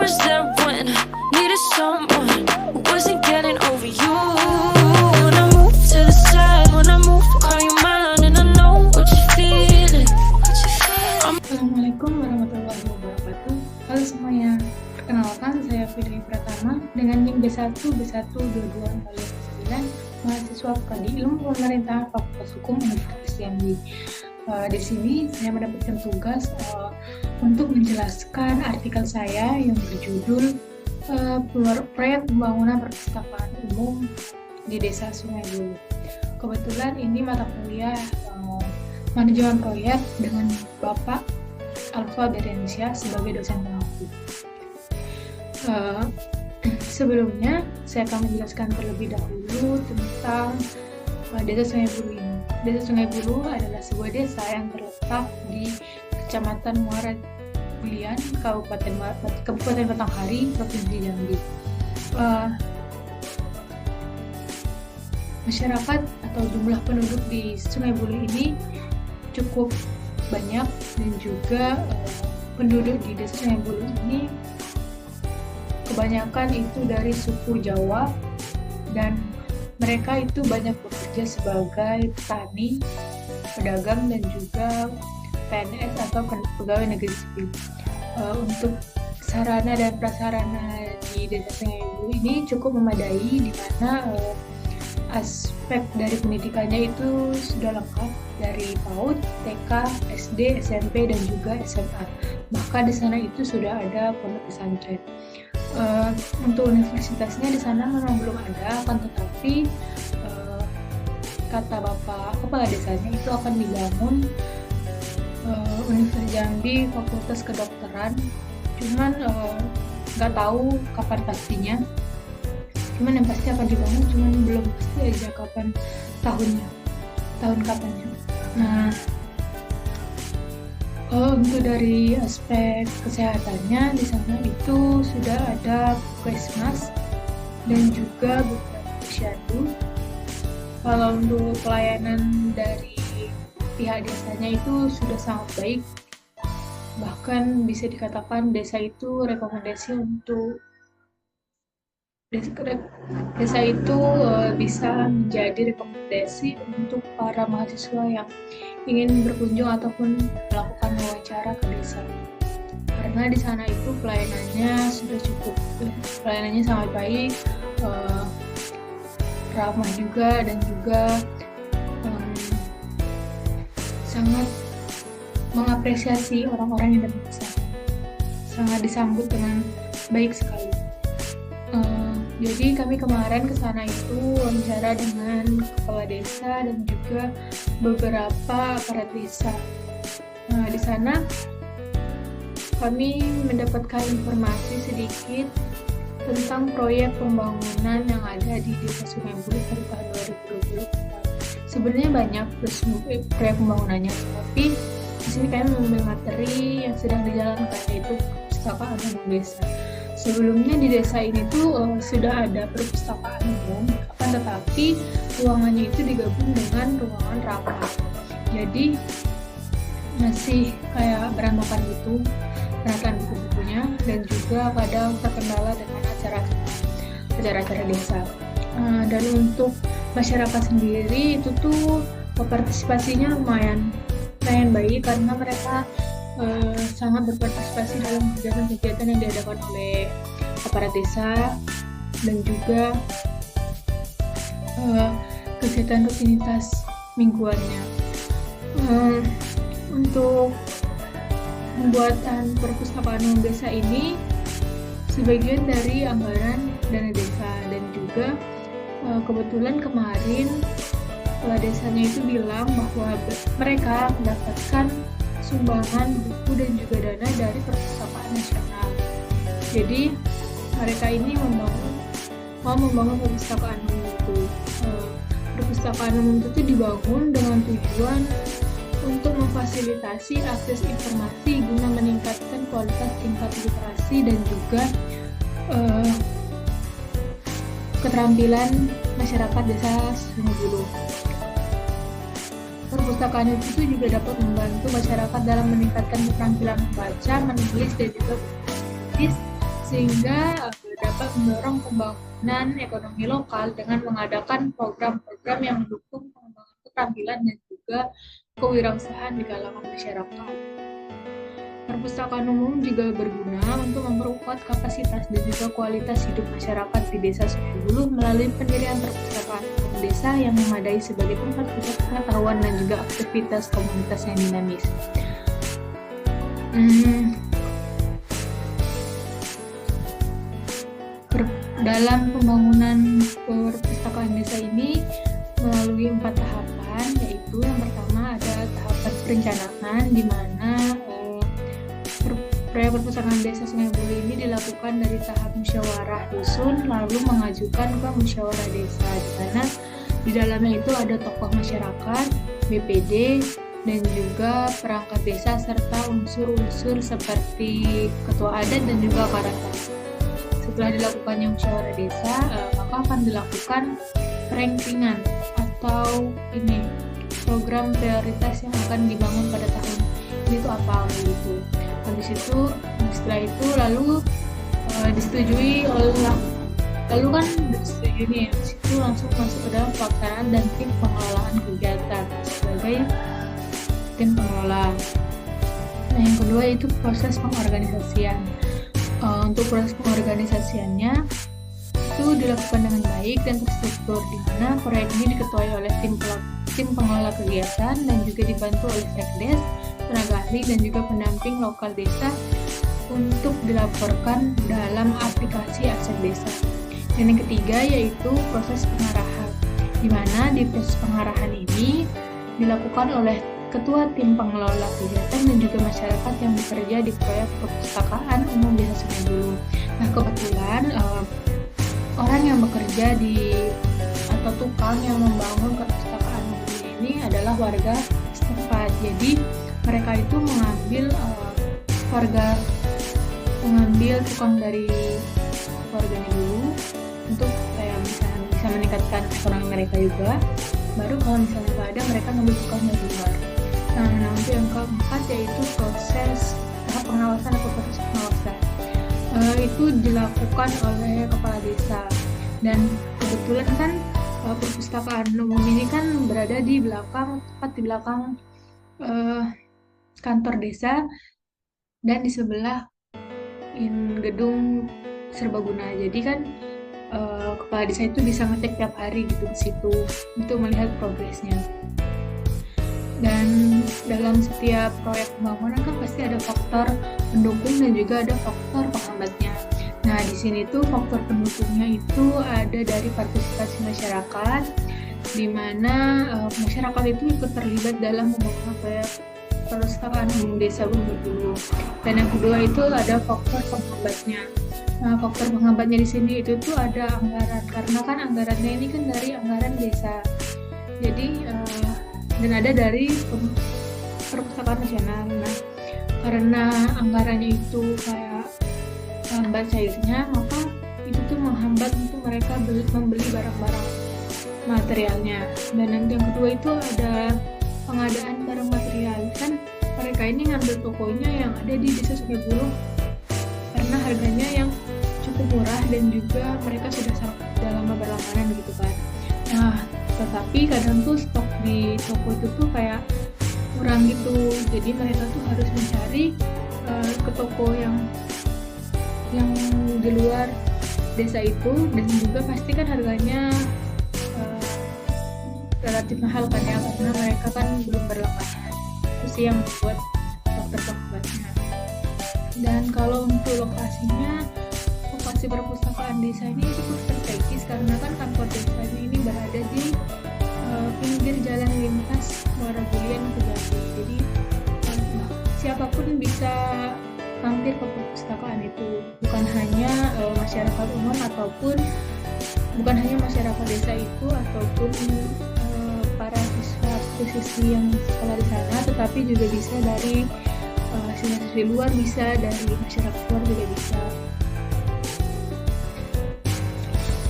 was there when I needed someone who wasn't getting over you. When I move to the side, when I move, call you mine, and I know what you're feeling. Assalamualaikum warahmatullahi wabarakatuh. Halo semuanya, perkenalkan saya Fitri Pratama dengan NIM B1 B12249, mahasiswa Prodi Ilmu Pemerintahan Fakultas Hukum Universitas Jambi. Di sini saya mendapatkan tugas untuk menjelaskan artikel saya yang berjudul Proyek Pembangunan Perpustakaan Umum di Desa Sungai Bulu. Kebetulan ini mata kuliah manajemen proyek dengan Bapak Alfa Berensia sebagai dosen pengampu. Sebelumnya saya akan menjelaskan terlebih dahulu tentang Desa Sungai Bulu ini. Desa Sungai Bulu adalah sebuah desa yang terletak di Kecamatan Muara Bulian, Kabupaten Batanghari, Provinsi Jambi. Masyarakat atau jumlah penduduk di Sungai Bulu ini cukup banyak, dan juga penduduk di Desa Sungai Bulu ini kebanyakan itu dari suku Jawa, dan mereka itu banyak bekerja sebagai petani, pedagang, dan juga PNS atau pegawai negeri sipil. Untuk sarana dan prasarana di Desa Sungai Bulu ini cukup memadai, di mana aspek dari pendidikannya itu sudah lengkap dari PAUD, TK, SD, SMP, dan juga SMA. Bahkan di sana itu sudah ada pondok pesantren. Untuk universitasnya di sana memang belum ada, akan tetapi kata Bapak Kepala Desanya itu akan dibangun Universitas Jambi Fakultas Kedokteran. Cuman nggak tahu kapan pastinya. Cuman yang pasti akan dibangun, cuman belum pasti aja kapan tahun kapannya. Nah, untuk dari aspek kesehatannya di sana itu sudah ada puskesmas dan juga beberapa posyandu. Kalau untuk pelayanan dari pihak desanya itu sudah sangat baik, bahkan bisa dikatakan desa itu rekomendasi untuk desa itu bisa menjadi rekomendasi untuk para mahasiswa yang ingin berkunjung ataupun melakukan wawancara ke desa, karena di sana itu pelayanannya sudah cukup, pelayanannya sangat baik, ramah juga, dan juga sangat mengapresiasi orang-orang yang datang ke sana, sangat disambut dengan baik sekali. Jadi kami kemarin ke sana itu wawancara dengan kepala desa dan juga beberapa aparat desa. Nah, di sana kami mendapatkan informasi sedikit tentang proyek pembangunan yang ada di Desa Sungai Bulu pada tahun 2024. Sebenarnya banyak proyek pembangunannya, tapi di sini kami mengambil materi yang sedang dijalankan, yaitu perpustakaan umum desa. Sebelumnya di desa ini tuh sudah ada perpustakaan umum, akan tetapi ruangannya itu digabung dengan ruangan rapat. Jadi masih kayak berantakan gitu, penataan buku-bukunya, dan juga kadang terkendala dengan acara-acara desa. Dan untuk masyarakat sendiri itu tuh partisipasinya lumayan baik, karena mereka sangat berpartisipasi dalam kegiatan-kegiatan yang diadakan oleh aparat desa, dan juga kegiatan rutinitas mingguannya. Untuk pembuatan perpustakaan umum desa ini sebagian dari anggaran dana desa, dan juga kebetulan kemarin kepala desanya itu bilang bahwa mereka mendapatkan sumbangan buku dan juga dana dari perpustakaan nasional. Jadi mereka ini mau membangun perpustakaan umum itu. Perpustakaan umum itu dibangun dengan tujuan untuk memfasilitasi akses informasi guna meningkatkan kualitas tingkat literasi dan juga keterampilan masyarakat desa Sungai Bulu. Perpustakaan itu juga dapat membantu masyarakat dalam meningkatkan keterampilan membaca, menulis, dan juga menulis, sehingga dapat mendorong pembangunan ekonomi lokal dengan mengadakan program-program yang mendukung pengembangan keterampilan dan juga kewirausahaan di kalangan masyarakat. Perpustakaan umum juga berguna untuk memperkuat kapasitas dan juga kualitas hidup masyarakat di Desa Sungai Buluh melalui pendirian perpustakaan umum desa yang memadai sebagai tempat pusat pengetahuan dan juga aktivitas komunitas yang dinamis. Dalam pembangunan perpustakaan desa ini melalui 4 tahapan, yaitu yang pertama ada tahapan perencanaan di mana proyek perpustakaan desa Sungai Buluh ini dilakukan dari tahap musyawarah dusun lalu mengajukan ke musyawarah desa, di mana di dalamnya itu ada tokoh masyarakat, BPD, dan juga perangkat desa serta unsur-unsur seperti ketua adat dan juga karatas. Setelah dilakukannya musyawarah desa, maka akan dilakukan rankingan atau program prioritas yang akan dibangun pada tahun ini itu apa gitu. Habis itu setelah itu lalu disetujui lalu kan disetujui nih, habis itu langsung masuk ke dalam pelaksanaan dan tim pengelolaan kegiatan sebagai tim pengelola. Nah, yang kedua itu proses pengorganisasian. Untuk proses pengorganisasiannya itu dilakukan dengan baik dan terstruktur, di mana proyek ini diketuai oleh tim pengelola kegiatan dan juga dibantu oleh sekdes, tenaga ahli dan juga pendamping lokal desa untuk dilaporkan dalam aplikasi aset desa. Dan yang ketiga yaitu proses pengarahan, di mana di proses pengarahan ini dilakukan oleh ketua tim pengelola kegiatan dan juga masyarakat yang bekerja di proyek perpustakaan umum Desa Sungai Buluh. Nah, kebetulan orang yang bekerja atau tukang yang membangun perpustakaan umum ini adalah warga setempat. Jadi mereka itu mengambil tukang dari warganya dulu untuk kayak misalnya bisa meningkatkan ekonomi mereka juga. Baru kalau misalnya nggak ada, mereka ngambil tukang dari luar. Nah, untuk yang keempat yaitu proses tahap pengawasan atau proses pengawasan. Itu dilakukan oleh kepala desa, dan kebetulan kan perpustakaan umum ini kan berada di belakang, tepat di belakang kantor desa dan di sebelah gedung serbaguna. Jadi kan kepala desa itu bisa ngecek tiap hari gitu di situ untuk melihat progresnya. Dan dalam setiap proyek pembangunan kan pasti ada faktor pendukung dan juga ada faktor penghambatnya. Nah, di sini tuh faktor pendukungnya itu ada dari partisipasi masyarakat, di mana masyarakat itu ikut terlibat dalam pembangunan proyek perpustakaan umum Desa Sungai Buluh. Dan yang kedua itu ada faktor penghambatnya. Nah, faktor penghambatnya di sini itu tuh ada anggaran, karena kan anggarannya ini kan dari anggaran desa. Jadi dan ada dari perpustakaan nasional. Nah, karena anggarannya itu kayak lambat cairnya, maka itu tuh menghambat untuk mereka membeli barang-barang materialnya. Dan nanti yang kedua itu ada pengadaan barang material. Kan mereka ini ngambil tokonya yang ada di Desa Sungai Buluh karena harganya yang cukup murah dan juga mereka sudah lama berlangganan gitu kan. Nah, tetapi kadang tuh stok di toko itu tuh kayak kurang gitu, jadi mereka tuh harus mencari ke toko yang di luar desa itu, dan juga pasti kan harganya relatif mahal kan ya, karena mereka kan belum berlangganan. Itu sih yang membuat faktor penghambatnya. Dan kalau untuk lokasi perpustakaan desa ini cukup strategis, karena kan kantor desa ini berada di pinggir jalan lintas Muara Julian Kejati. Jadi siapapun bisa mampir ke perpustakaan itu, bukan hanya masyarakat umum ataupun bukan hanya masyarakat desa itu ataupun para siswa-siswi yang sekolah di sana, tetapi juga bisa dari siswa-siswi luar, bisa dari masyarakat luar juga bisa.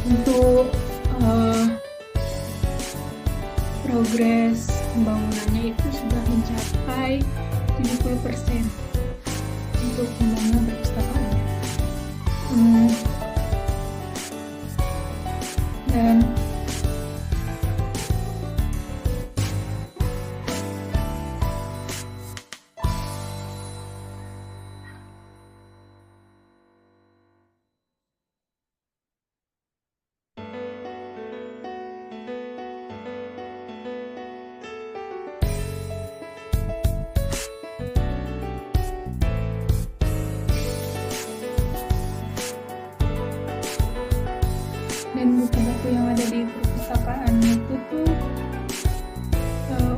Untuk progres pembangunannya itu sudah mencapai 70% untuk pembangunan perpustakaannya. Dan buku-buku yang ada di perpustakaan itu tuh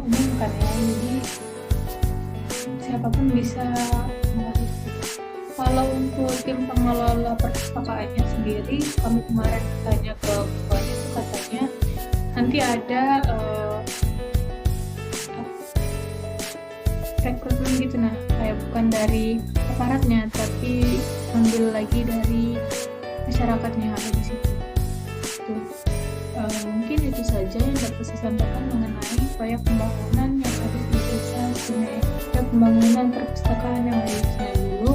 umum kan ya, jadi siapapun bisa mengakses. Kalau untuk tim pengelola perpustakaannya sendiri, kami kemarin tanya ke ketuanya, itu katanya nanti ada rekrutmen gitu, nah kayak bukan dari aparatnya tapi ambil lagi dari masyarakatnya yang ada di situ. Mungkin itu saja yang dapat saya sampaikan mengenai proyek pembangunan yang ada di desa Sungai, pembangunan perpustakaan yang ada di Sungai Bulu.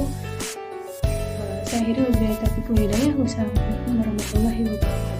Saya akhiri wabillahi taufiq wal hidayah. Wassalamualaikum warahmatullahi wabarakatuh.